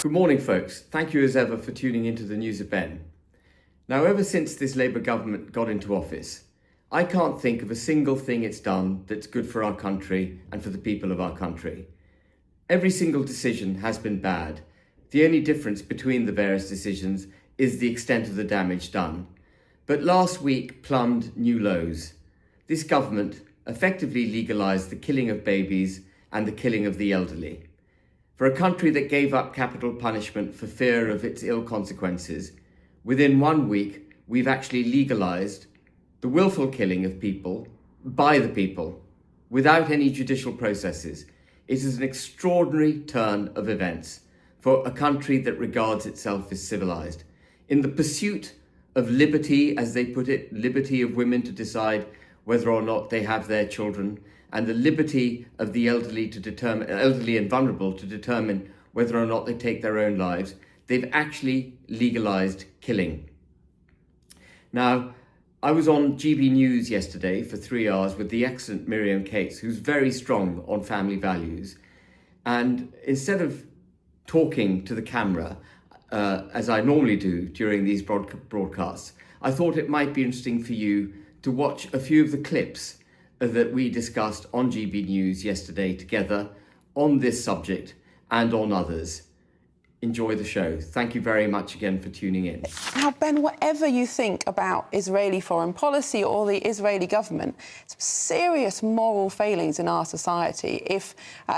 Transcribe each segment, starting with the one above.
Good morning, folks. Thank you as ever for tuning into the News of Ben. Now, ever since this Labour government got into office, I can't think of a single thing it's done that's good for our country and for the people of our country. Every single decision has been bad. The only difference between the various decisions is the extent of the damage done. But last week plumbed new lows. This government effectively legalised the killing of babies and the killing of the elderly. For a country that gave up capital punishment for fear of its ill consequences, within 1 week we've actually legalised the willful killing of people by the people without any judicial processes. It is an extraordinary turn of events for a country that regards itself as civilised. In the pursuit of liberty, as they put it, liberty of women to decide whether or not they have their children, and the liberty of the elderly and vulnerable to determine whether or not they take their own lives, they've actually legalised killing. Now, I was on GB News yesterday for 3 hours with the excellent Miriam Cates, who's very strong on family values. And instead of talking to the camera, as I normally do during these broadcasts, I thought it might be interesting for you to watch a few of the clips that we discussed on GB News yesterday together on this subject and on others. Enjoy the show. Thank you very much again for tuning in. Now, Ben, whatever you think about Israeli foreign policy or the Israeli government, some serious moral failings in our society if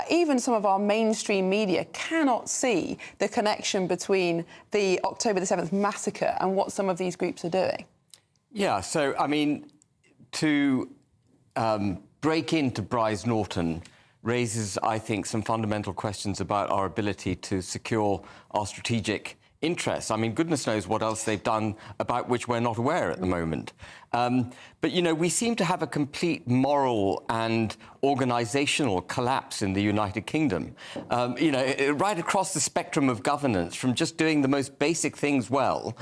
even some of our mainstream media cannot see the connection between the October the 7th massacre and what some of these groups are doing. Yeah, so, I mean, to break into Bryce Norton raises, I think, some fundamental questions about our ability to secure our strategic interests. I mean, goodness knows what else they've done about which we're not aware at the moment. But, you know, we seem to have a complete moral and organisational collapse in the United Kingdom. You know, right across the spectrum of governance, from just doing the most basic things well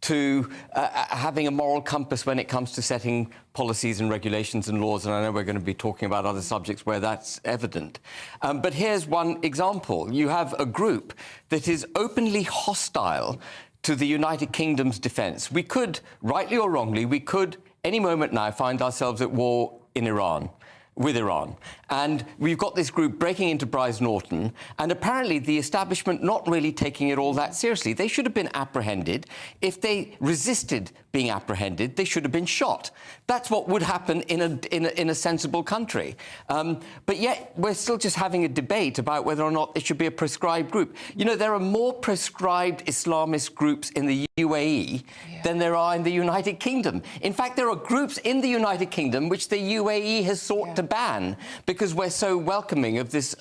to having a moral compass when it comes to setting policies and regulations and laws, and I know we're going to be talking about other subjects where that's evident. But here's one example. You have a group that is openly hostile to the United Kingdom's defence. We could, rightly or wrongly, we could any moment now find ourselves at war in Iran, with Iran. And we've got this group breaking into Bryce Norton, and apparently the establishment not really taking it all that seriously. They should have been apprehended. If they resisted being apprehended, they should have been shot. That's what would happen in a sensible country. But yet we're still just having a debate about whether or not it should be a proscribed group. You know, there are more proscribed Islamist groups in the UAE than there are in the United Kingdom. In fact, there are groups in the United Kingdom which the UAE has sought to ban because we're so welcoming of this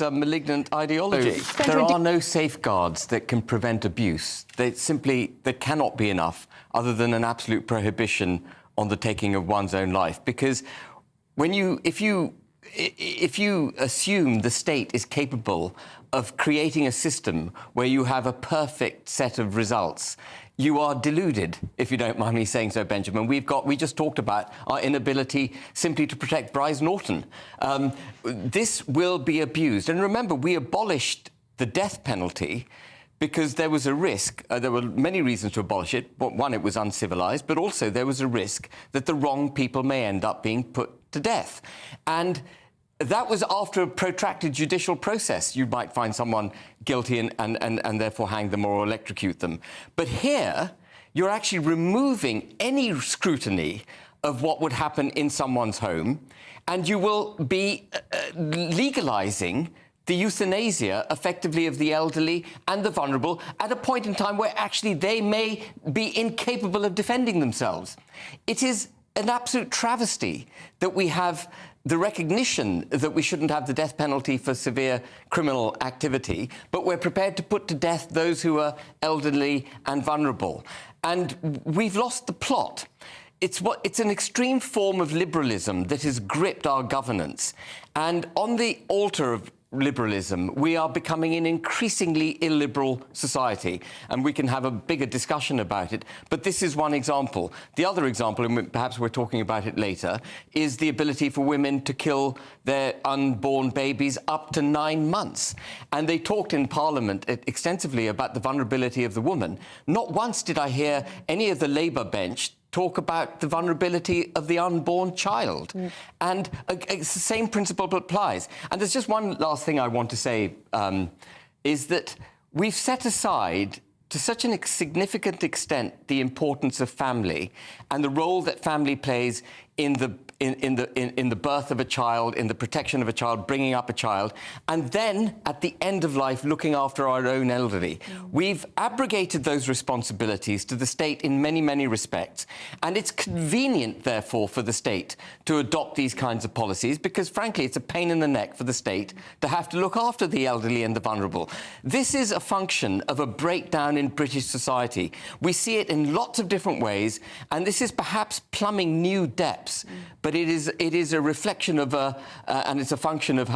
malignant ideology. So, there are no safeguards that can prevent abuse. There cannot be enough other than an absolute prohibition on the taking of one's own life. Because if you assume the state is capable of creating a system where you have a perfect set of results, you are deluded, if you don't mind me saying so, Benjamin. We just talked about our inability simply to protect Bryce Norton. This will be abused. And remember, we abolished the death penalty because there was a risk. There were many reasons to abolish it. One, it was uncivilized, but also there was a risk that the wrong people may end up being put to death. And that was after a protracted judicial process. You might find someone guilty and therefore hang them or electrocute them. But here, you're actually removing any scrutiny of what would happen in someone's home, and you will be legalising the euthanasia, effectively, of the elderly and the vulnerable at a point in time where actually they may be incapable of defending themselves. It is an absolute travesty that we have the recognition that we shouldn't have the death penalty for severe criminal activity, but we're prepared to put to death those who are elderly and vulnerable. And we've lost the plot. It's an extreme form of liberalism that has gripped our governance. And on the altar of liberalism. We are becoming an increasingly illiberal society, and we can have a bigger discussion about it. But this is one example. The other example, and perhaps we're talking about it later, is the ability for women to kill their unborn babies up to 9 months. And they talked in Parliament extensively about the vulnerability of the woman. Not once did I hear any of the Labour bench talk about the vulnerability of the unborn child. And it's the same principle applies. And there's just one last thing I want to say, is that we've set aside to such a significant extent the importance of family and the role that family plays in the birth of a child, in the protection of a child, bringing up a child, and then at the end of life looking after our own elderly. We've abrogated those responsibilities to the state in many, many respects, and it's convenient, therefore, for the state to adopt these kinds of policies because, frankly, it's a pain in the neck for the state to have to look after the elderly and the vulnerable. This is a function of a breakdown in British society. We see it in lots of different ways, and this is perhaps plumbing new depths. But it is a reflection of and it's a function of,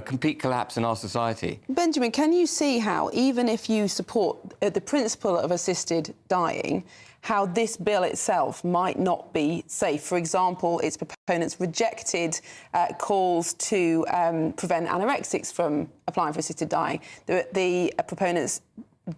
complete collapse in our society. Benjamin, can you see how, even if you support the principle of assisted dying, how this bill itself might not be safe? For example, its proponents rejected calls to prevent anorexics from applying for assisted dying. The proponents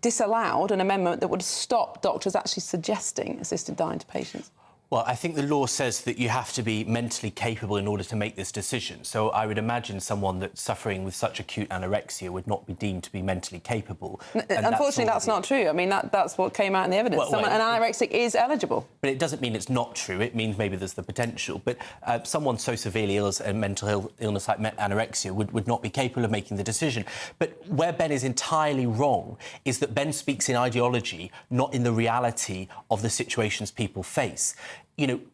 disallowed an amendment that would stop doctors actually suggesting assisted dying to patients. Well, I think the law says that you have to be mentally capable in order to make this decision. So I would imagine someone that's suffering with such acute anorexia would not be deemed to be mentally capable. Unfortunately, that's not true. I mean, that's what came out in the evidence. An anorexic is eligible. But it doesn't mean it's not true. It means maybe there's the potential. But someone so severely ill as a mental illness like anorexia would not be capable of making the decision. But where Ben is entirely wrong is that Ben speaks in ideology, not in the reality of the situations people face.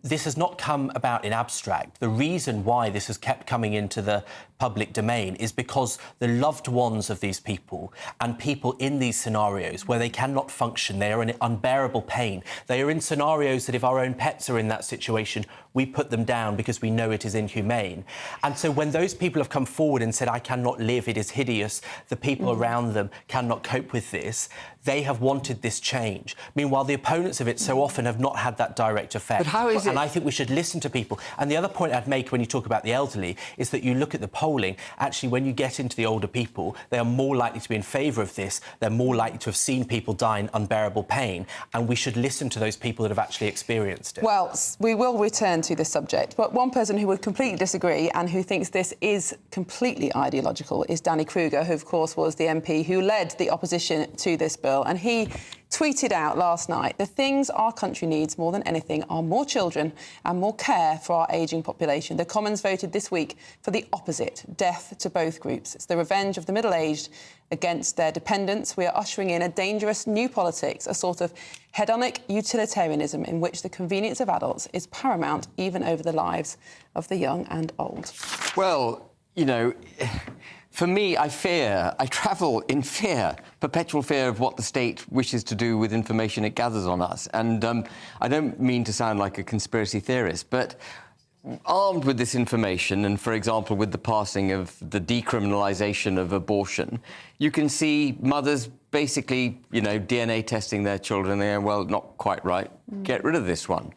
This has not come about in abstract. The reason why this has kept coming into the public domain is because the loved ones of these people and people in these scenarios where they cannot function, they are in unbearable pain. They are in scenarios that if our own pets are in that situation, we put them down because we know it is inhumane. And so when those people have come forward and said, I cannot live, it is hideous, the people around them cannot cope with this, they have wanted this change. Meanwhile, the opponents of it so often have not had that direct effect. But how is it? And I think we should listen to people. And the other point I'd make when you talk about the elderly is that you look at the polling, actually, when you get into the older people, they are more likely to be in favour of this. They're more likely to have seen people die in unbearable pain. And we should listen to those people that have actually experienced it. Well, we will return to this subject. But one person who would completely disagree and who thinks this is completely ideological is Danny Kruger, who, of course, was the MP who led the opposition to this bill. And he tweeted out last night, the things our country needs more than anything are more children and more care for our ageing population. The Commons voted this week for the opposite, death to both groups. It's the revenge of the middle-aged against their dependents. We are ushering in a dangerous new politics, a sort of hedonic utilitarianism in which the convenience of adults is paramount even over the lives of the young and old. Well, for me, I travel in fear, perpetual fear of what the state wishes to do with information it gathers on us. And I don't mean to sound like a conspiracy theorist, but armed with this information, and, for example, with the passing of the decriminalisation of abortion, you can see mothers basically, DNA testing their children. They're, well, not quite right. Get rid of this one.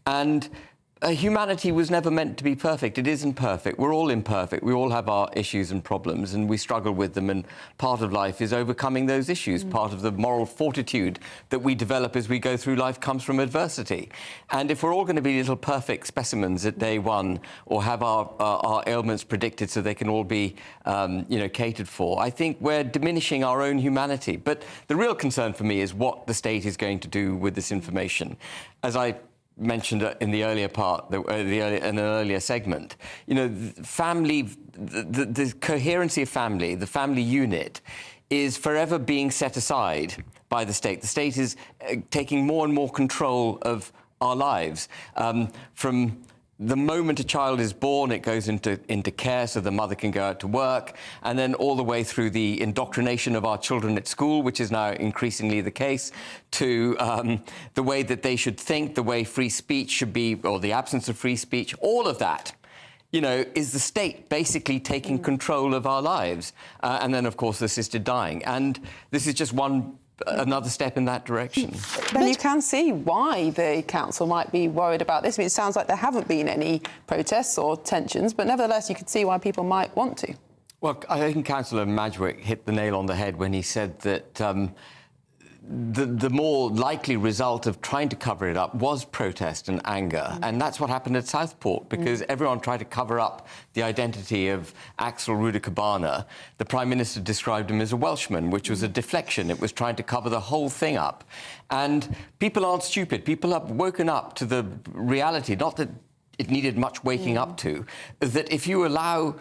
And humanity was never meant to be perfect. It isn't perfect. We're all imperfect. We all have our issues and problems, and we struggle with them, and part of life is overcoming those issues. Part of the moral fortitude that we develop as we go through life comes from adversity. And if we're all going to be little perfect specimens at day one, or have our ailments predicted so they can all be, catered for, I think we're diminishing our own humanity. But the real concern for me is what the state is going to do with this information. As I mentioned in the earlier part, in an earlier segment, family, the coherency of family, the family unit, is forever being set aside by the state. The state is taking more and more control of our lives. From the moment a child is born, it goes into care so the mother can go out to work, and then all the way through the indoctrination of our children at school, which is now increasingly the case, to the way that they should think, the way free speech should be, or the absence of free speech. All of that you know, is the state basically taking control of our lives. And then, of course, assisted dying. And this is just another step in that direction. Then you can see why the council might be worried about this. I mean, it sounds like there haven't been any protests or tensions, but nevertheless, you could see why people might want to. Well, I think Councillor Madgwick hit the nail on the head when he said that the more likely result of trying to cover it up was protest and anger. And that's what happened at Southport, because everyone tried to cover up the identity of Axel Rudakabana. The Prime Minister described him as a Welshman, which was a deflection. It was trying to cover the whole thing up. And people aren't stupid. People have woken up to the reality, not that it needed much waking up to, that if you allow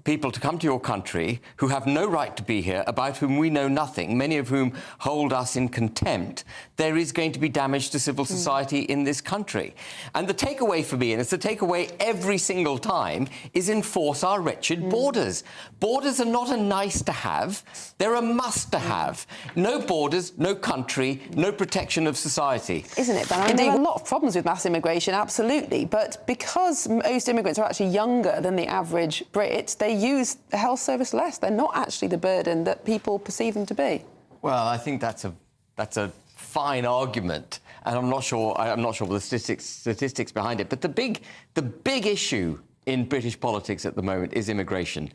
people to come to your country who have no right to be here, about whom we know nothing, many of whom hold us in contempt, there is going to be damage to civil society in this country. And the takeaway for me, and it's the takeaway every single time, is enforce our wretched borders. Borders are not a nice to have, they're a must to have. No borders, no country, no protection of society. Isn't it, Ben? I mean, there are a lot of problems with mass immigration, absolutely, but because most immigrants are actually younger than the average Brit, they use the health service less. They're not actually the burden that people perceive them to be. Well, I think that's a fine argument, and I'm not sure the statistics behind it. But the big issue in British politics at the moment is immigration.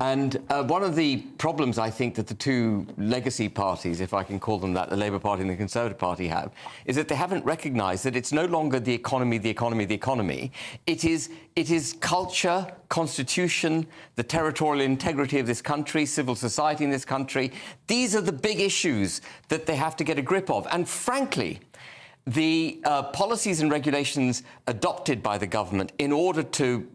And one of the problems I think that the two legacy parties, if I can call them that, the Labour Party and the Conservative Party have, is that they haven't recognised that it's no longer the economy, the economy, the economy. It is culture, constitution, the territorial integrity of this country, civil society in this country. These are the big issues that they have to get a grip of. And frankly, the policies and regulations adopted by the government in order to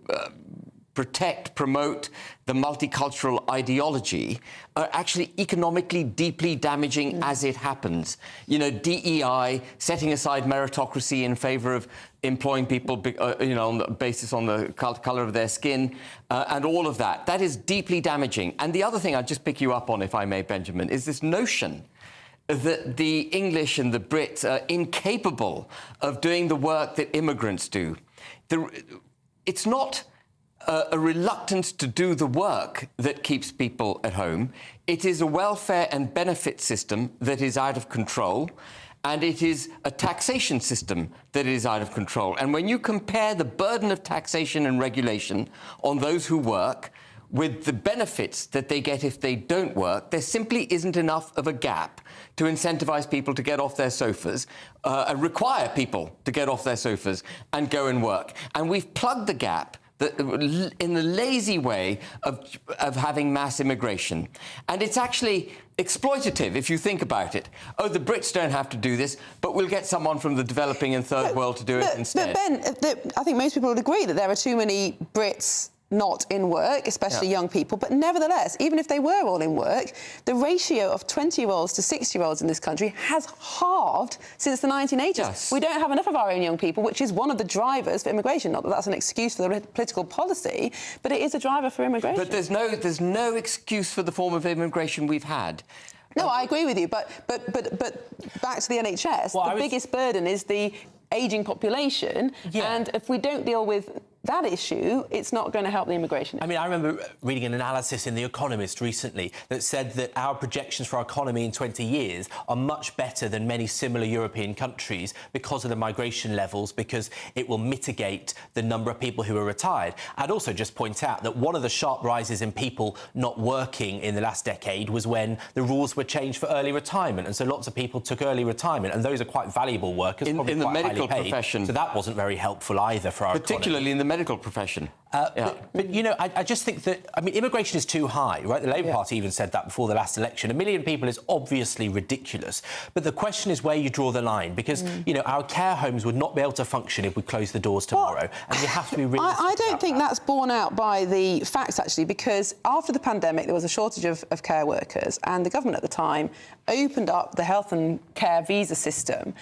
promote the multicultural ideology are actually economically deeply damaging as it happens. You know, DEI, setting aside meritocracy in favour of employing people, you know, on the basis on the colour of their skin, and all of that. That is deeply damaging. And the other thing I'd just pick you up on, if I may, Benjamin, is this notion that the English and the Brits are incapable of doing the work that immigrants do. It's not a reluctance to do the work that keeps people at home. It is a welfare and benefit system that is out of control, and it is a taxation system that is out of control. And when you compare the burden of taxation and regulation on those who work with the benefits that they get if they don't work, there simply isn't enough of a gap to incentivise people to get off their sofas, require people to get off their sofas and go and work. And we've plugged the gap in the lazy way of having mass immigration. And it's actually exploitative, if you think about it. Oh, the Brits don't have to do this, but we'll get someone from the developing and third world to do it instead. But Ben, I think most people would agree that there are too many Brits not in work, especially young people, but nevertheless, even if they were all in work, the ratio of 20-year-olds to 60-year-olds in this country has halved since the 1980s. Yes. We don't have enough of our own young people, which is one of the drivers for immigration. Not that that's an excuse for the political policy, but it is a driver for immigration. But there's no excuse for the form of immigration we've had. No, I agree with you, but back to the NHS, the biggest burden is the ageing population, and if we don't deal with that issue, it's not going to help the immigration. I mean, I remember reading an analysis in The Economist recently that said that our projections for our economy in 20 years are much better than many similar European countries because of the migration levels, because it will mitigate the number of people who are retired. I'd also just point out that one of the sharp rises in people not working in the last decade was when the rules were changed for early retirement, and so lots of people took early retirement, and those are quite valuable workers, probably in the quite medical highly paid. profession. So that wasn't very helpful either for our particularly economy. in the medical profession. But, you know, I just think that, I mean, immigration is too high, right? The Labour Party even said that before the last election. 1 million people is obviously ridiculous. But the question is where you draw the line, because, you know, our care homes would not be able to function if we close the doors tomorrow. And you have to be realistic. I don't think that's borne out by the facts, actually, because after the pandemic, there was a shortage of care workers, and the government at the time opened up the health and care visa system.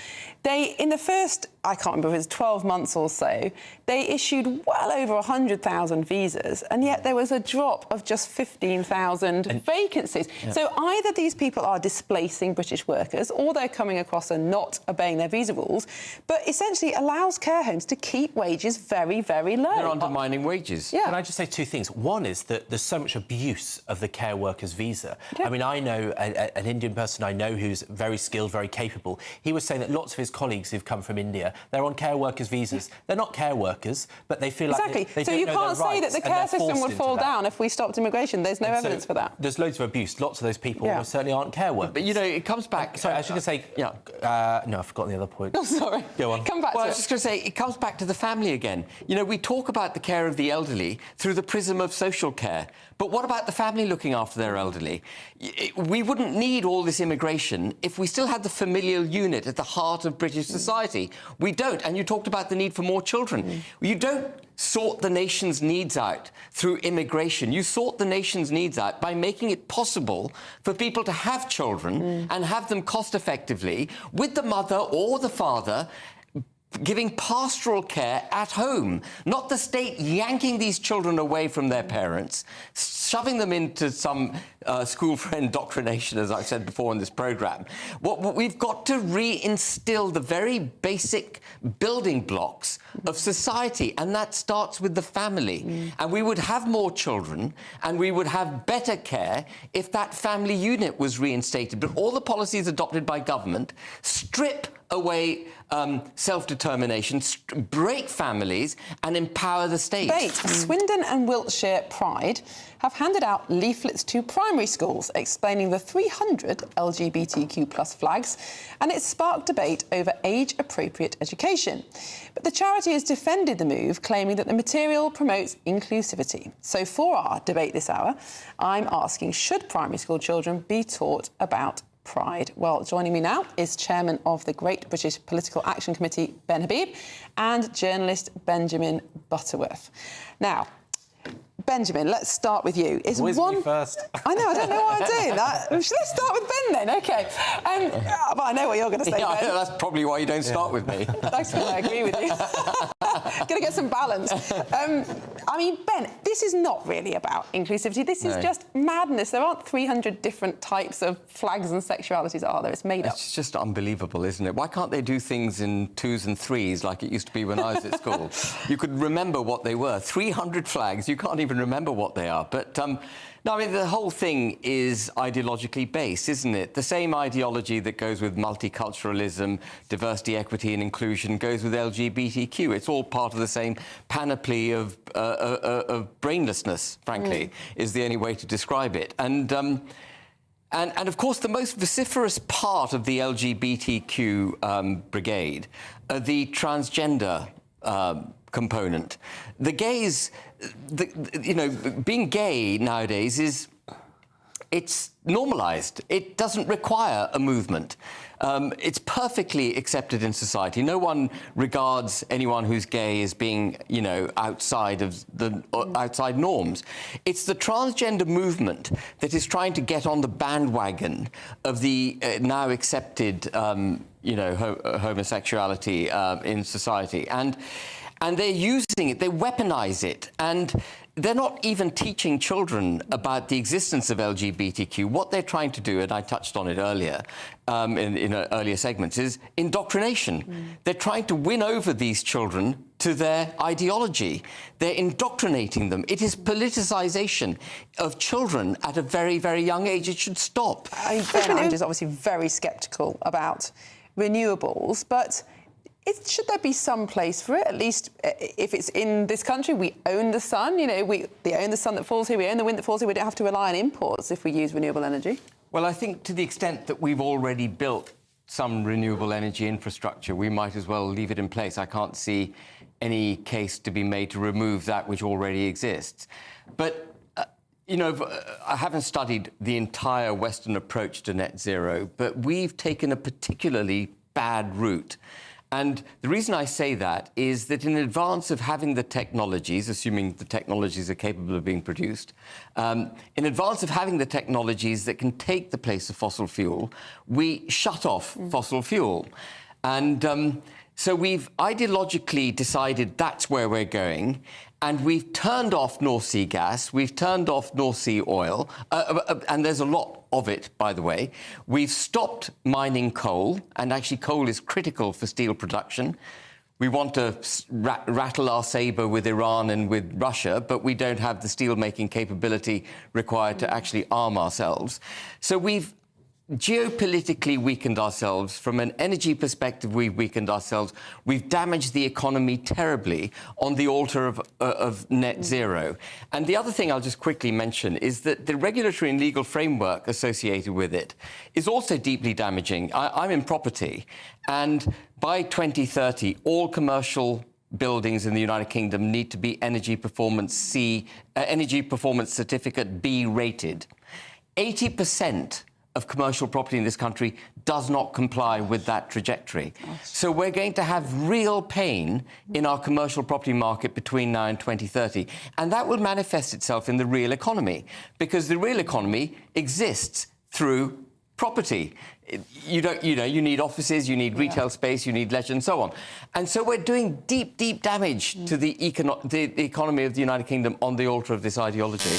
In the first I can't remember if it was 12 months or so, they issued well over 100,000 visas, and yet there was a drop of just 15,000 vacancies. Yeah. So either these people are displacing British workers, or they're coming across and not obeying their visa rules, but essentially allows care homes to keep wages very, very low. They're undermining wages. Yeah. Can I just say two things? One is that there's so much abuse of the care workers visa. Yeah. I mean, I know an Indian person I know who's very skilled, very capable. He was saying that lots of his colleagues who've come from India, they're on care workers visas. They're not care workers, but they feel exactly. like they so don't you know can't their say that rights, the care system would fall down if we stopped immigration. There's no evidence for that. There's loads of abuse. Lots of those people certainly aren't care workers. But, you know, it comes back... Sorry, I was just going to say... no, I've forgotten the other point. Oh, sorry. Go on. Come back to it. I was just going to say, it comes back to the family again. You know, we talk about the care of the elderly through the prism of social care. But what about the family looking after their elderly? We wouldn't need all this immigration if we still had the familial unit at the heart of British society. We don't. And you talked about the need for more children. You don't sort the nation's needs out through immigration. You sort the nation's needs out by making it possible for people to have children and have them cost-effectively with the mother or the father giving pastoral care at home, not the state yanking these children away from their parents, shoving them into some school for indoctrination, as I've said before in this programme. What we've got to reinstil the very basic building blocks of society, and that starts with the family. And we would have more children, and we would have better care if that family unit was reinstated. But all the policies adopted by government strip away self-determination, break families and empower the state. Swindon and Wiltshire Pride have handed out leaflets to primary schools explaining the 300 LGBTQ+ flags, and it's sparked debate over age-appropriate education. But the charity has defended the move, claiming that the material promotes inclusivity. So for our debate this hour, I'm asking, should primary school children be taught about Pride? Well, joining me now is Chairman of the Great British Political Action Committee, Ben Habib, and journalist Benjamin Butterworth. Now, Benjamin, let's start with you. Is always me first. I know, I don't know why I'm doing that. Let's start with Ben then, OK. But I know what you're going to say, Ben. I know, that's probably why you don't start with me. Thanks, I agree with you. Going to get some balance. I mean, Ben, this is not really about inclusivity. This is just madness. There aren't 300 different types of flags and sexualities, are there? It's made up. It's just unbelievable, isn't it? Why can't they do things in 2s and 3s like it used to be when I was at school? You could remember what they were. 300 flags, you can't even remember what they are. But, no, I mean, the whole thing is ideologically based, isn't it? The same ideology that goes with multiculturalism, diversity, equity and inclusion goes with LGBTQ. It's all part of the same panoply of brainlessness, frankly, is the only way to describe it. And of course, the most vociferous part of the LGBTQ brigade are the transgender component. The gays, you know, being gay nowadays it's normalised. It doesn't require a movement. It's perfectly accepted in society. No one regards anyone who's gay as being, you know, outside of the outside norms. It's the transgender movement that is trying to get on the bandwagon of the now accepted, you know, homosexuality in society, and they're using it. They weaponize it, and they're not even teaching children about the existence of LGBTQ. What they're trying to do, and I touched on it earlier in earlier segments, is indoctrination. They're trying to win over these children to their ideology. They're indoctrinating them. It is politicization of children at a very, very young age. It should stop. Ben is obviously very sceptical about renewables, but should there be some place for it? At least if it's in this country, we own the sun. You know, we own the sun that falls here, we own the wind that falls here. We don't have to rely on imports if we use renewable energy. Well, I think to the extent that we've already built some renewable energy infrastructure, we might as well leave it in place. I can't see any case to be made to remove that which already exists. But you know, I haven't studied the entire Western approach to net zero, but we've taken a particularly bad route. And the reason I say that is that in advance of having the technologies, assuming the technologies are capable of being produced, in advance of having the technologies that can take the place of fossil fuel, we shut off fossil fuel. And So we've ideologically decided that's where we're going, and we've turned off North Sea gas, we've turned off North Sea oil, and there's a lot of it, by the way. We've stopped mining coal, and actually coal is critical for steel production. We want to rattle our sabre with Iran and with Russia, but we don't have the steel-making capability required to actually arm ourselves. So we've geopolitically weakened ourselves. From an energy perspective, we've weakened ourselves. We've damaged the economy terribly on the altar of net zero. And the other thing I'll just quickly mention is that the regulatory and legal framework associated with it is also deeply damaging. I'm in property, and by 2030, all commercial buildings in the United Kingdom need to be Energy Performance Certificate B rated. 80% of commercial property in this country does not comply with that trajectory. So we're going to have real pain in our commercial property market between now and 2030. And that will manifest itself in the real economy, because the real economy exists through property. You need offices, you need retail space, you need leisure and so on. And so we're doing deep, deep damage to the economy of the United Kingdom on the altar of this ideology.